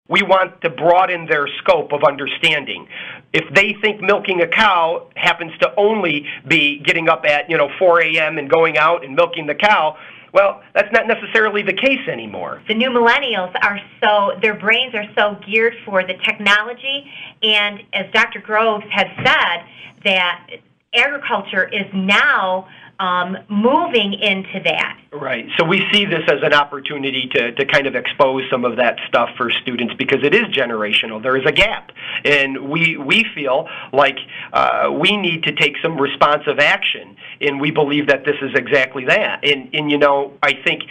We want to broaden their scope of understanding. If they think milking a cow happens to only be getting up at 4 a.m. and going out and milking the cow, well, that's not necessarily the case anymore. The new millennials their brains are so geared for the technology, and as Dr. Groves has said, that agriculture is now moving into that. Right. So we see this as an opportunity to kind of expose some of that stuff for students because it is generational. There is a gap. And we feel like we need to take some responsive action, and we believe that this is exactly that. And I think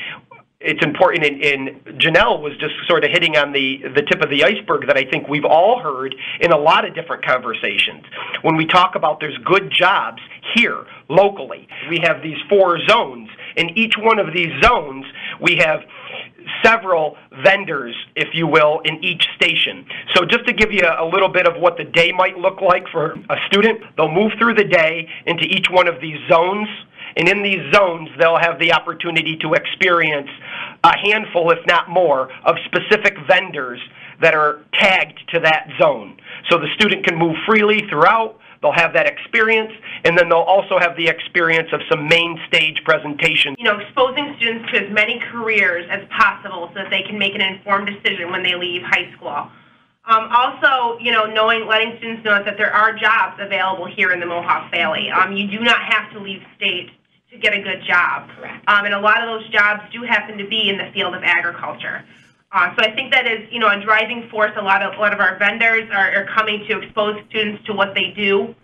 it's important, and Janelle was just sort of hitting on the tip of the iceberg that I think we've all heard in a lot of different conversations. When we talk about there's good jobs here, locally, we have these 4 zones. In each one of these zones, we have several vendors, if you will, in each station. So just to give you a little bit of what the day might look like for a student, they'll move through the day into each one of these zones. And in these zones, they'll have the opportunity to experience a handful, if not more, of specific vendors that are tagged to that zone. So the student can move freely throughout, they'll have that experience, and then they'll also have the experience of some main stage presentation. Exposing students to as many careers as possible so that they can make an informed decision when they leave high school. Also, letting students know that there are jobs available here in the Mohawk Valley. You do not have to leave state to get a good job. Correct. And a lot of those jobs do happen to be in the field of agriculture. So I think that is, a driving force. A lot of our vendors are coming to expose students to what they do,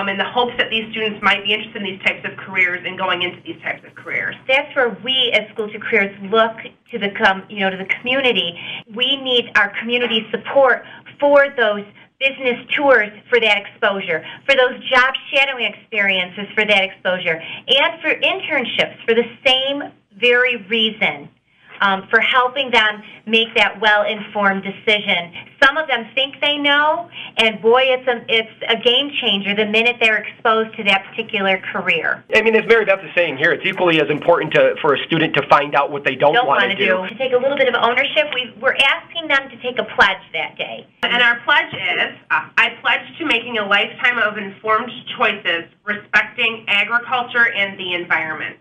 in the hopes that these students might be interested in these types of careers and going into these types of careers. That's where we as School to Careers look to the to the community. We need our community support for those business tours for that exposure, for those job shadowing experiences for that exposure, and for internships for the same very reason, for helping them make that well-informed decision. Some of them think they know, and boy, it's a game changer the minute they're exposed to that particular career. I mean, as Mary Beth is saying here, it's equally as important for a student to find out what they don't want to do. To take a little bit of ownership, we're asking them to take a pledge that day. And our pledge is, I pledge to making a lifetime of informed choices respecting agriculture and the environment.